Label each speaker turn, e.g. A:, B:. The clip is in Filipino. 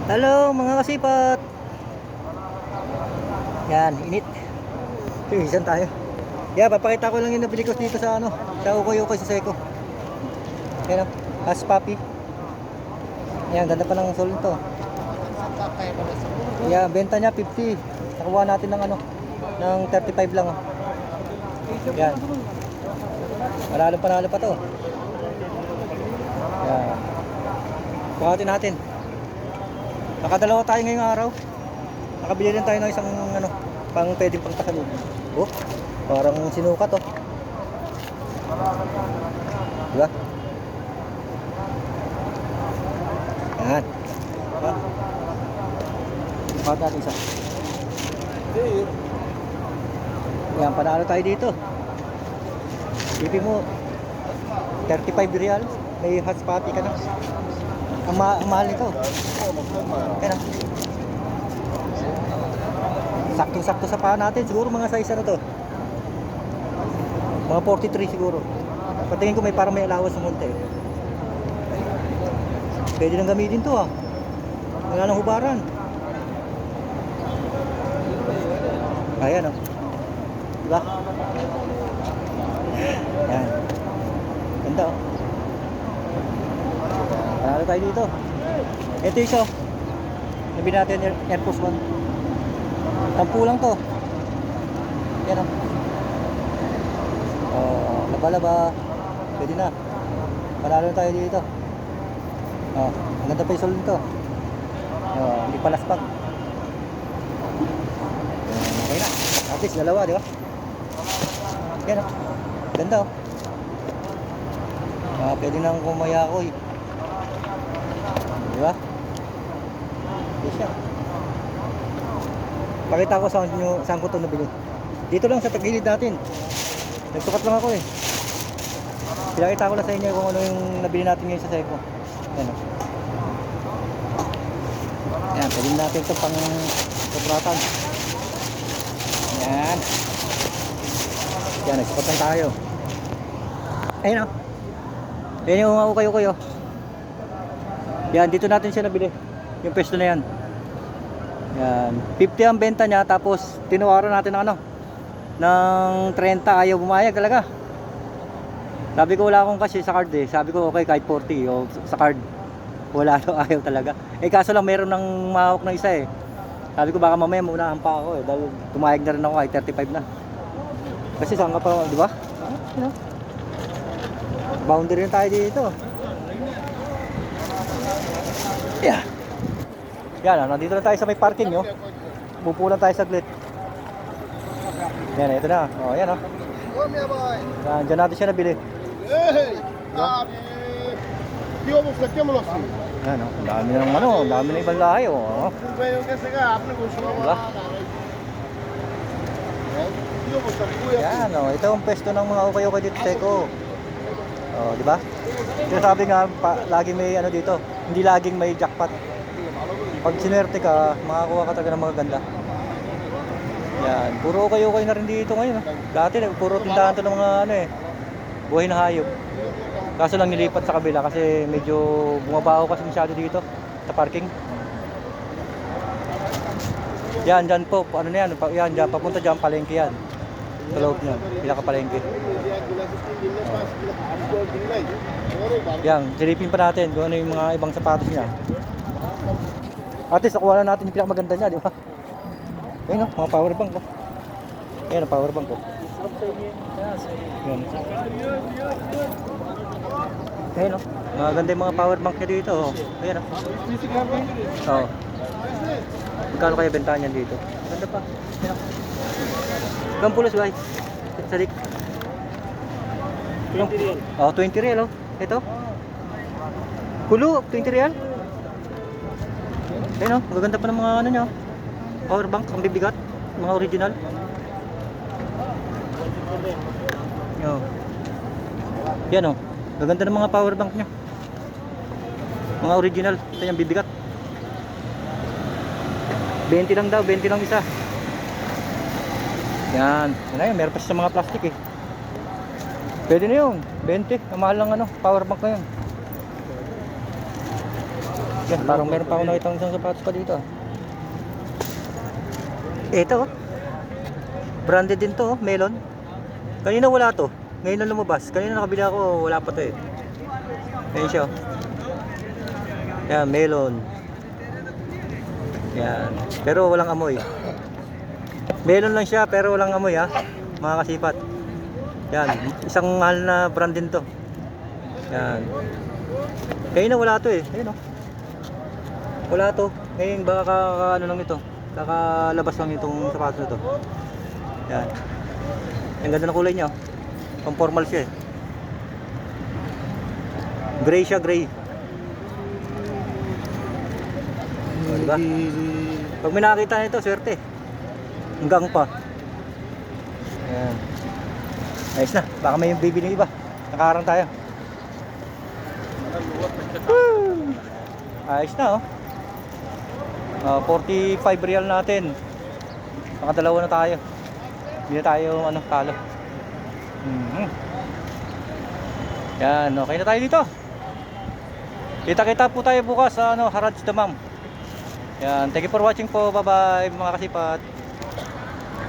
A: Hello mga kasipat. Yan, init. Isan tayo. Yeah, papakita ko lang yung nabili ko dito sa ano, sa Ukoy-Ukoy sa Seco. Yan, Hush Puppy. Yan, ganda pa ng sol nito. Yeah, benta niya 50. Nakuha natin ng ano, ng 35 lang. Yan. Panalo pa to. Yan. Bukatin natin. Nakadalawa tayo ngayong araw. Nakabili rin tayo ng isang ano, pang pwedeng pangpasalubong. Oh, parang sinukat oh. Diba? Yan. Diba? Bakit natin isa? Yan, panalo tayo dito. Isipin mo, 35 real. May Hush Puppy ka na. Ang mahal nito. Yan ah. Sakto-sakto sa paa natin. Siguro mga size ano to. Mga 43 siguro. Patingin ko may parang may alawas ng munti. Pwede nang gamitin to ah. Wala nang hubaran. Ayan oh. Diba? Yan. Ganda oh. Panalo tayo dito. Ito isa. Nabi natin Air Force 1. Tampu lang to. Yan o. Laba-laba. Pwede na. Panalo tayo dito. Ang ganda pa yung sol nito. Hindi palaspag. Okay na. At least dalawa, di ba? Yan o. Ganda o. Pwede nang kumayakoy. Di ba? Yes siya. Pakita ko saan ko ito nabili. Dito lang sa tagilid natin. Nagsukat lang ako eh. Pinakita ko lang sa inyo kung ano yung nabili natin ngayon sa Seco. Yan o. Yan, pwede natin ito pang kupratan. Yan. Yan, nagsukat lang tayo. Ayun o. Yan yung Ukoy-Ukoy o. Yan, dito natin siya nabili. Yung pwesto na yan. Yan, 50 ang benta niya, tapos tinuwaran natin ng ano, ng 30, ayaw bumayag talaga. Sabi ko wala akong kasi sa card eh. Sabi ko okay kahit 40 o sa card. Wala daw, ayaw talaga. Eh kaso lang meron ng mahawak na isa eh. Sabi ko baka mamaya maunahan pa ako eh, dahil tumayag na rin ako kahit 35 na. Kasi saan ka pa, di ba? Boundary na tayo dito. Yeah. Yan, nandito na tayo sa may parking nyo. Pupulan tayo saglit. Yan, ito na. O, yan o. Yan, dyan natin siya nabili. Yan o, ang dami na ng ano, ang dami na ibang lahi o. Diba? Yan o, ito ang pwesto ng mga Ukoy-Ukoy dito Seco. O, diba? Sabi nga, laging may ano dito, hindi laging may jackpot. Pag sinerte ka, makakuha ka talaga ng mga ganda. Yan, puro Ukoy-Ukoy na rin dito ngayon. Dati puro tindahan to ng mga ano eh, buhay na hayop. Kaso lang nilipat sa kabila kasi medyo bumabaho kasi masyado dito sa parking. Yan, dyan po, ano na yan, yan dyan, papunta dyan, palengke yan. Sa loob niya, pinaka-palengke. Yan, silipin pa natin kung ano yung mga ibang sapatos niya. At least nakuha na natin yung pinakamaganda niya, di ba? Ayun o, mga power bank ko. Ayan ang power bank ko. Ayan. Ayan o, maganda yung mga power bank niya dito. Ayan o. Oo. Magkano kaya bentahan niyan dito? Ganda pa. Ayan o. Hanggang pulos guys. Sadik. 20 real. Oh, 20 real o. Ito. Kulo, 20 real. Ayan o, maganda pa ng mga ano nyo. Power bank, ang bibigat. Mga original. Yo. Yan o, maganda ng mga power bank nyo. Mga original. Ito yung bibigat. 20 lang daw, 20 lang isa. Yan. Yan na yun, meron pa sa mga plastic eh. Pwede na yun, 20. Ang mahal lang ano, power bank na yun. Yan, parang meron pa ako nakita isang sapatos pa dito. Ito, oh. Branded din to, oh. Melon. Kanina wala to. Ngayon na lumabas. Kanina nakabili ako, wala pa to eh. Ayan siya, oh. Yan, melon. Yan. Pero walang amoy. Melon lang siya pero walang amoy, ha, mga kasipat. Yan, isang mahal na brand din to. Yan. Kanina wala to eh. Ayun, oh. Wala to. Ngayon baka ano lang ito. Kakalabas lang itong sapatos na to. Yan. Ang ganda ng kulay niya, oh. Pang formal siya eh. Gray siya, gray. Diba? Pag may nakakita nito, swerte. Hanggang pa. Ayan. Ayos na. Baka may bibili iba. Nakaharang tayo. Woo! Ayos na, oh. 45 real natin. Nakadalawa na tayo. Hindi na tayo talo. Yan, okay na tayo dito. Kita-kita po tayo bukas sa Haraj Damam. Yan, thank you for watching po. Bye-bye mga kasipat.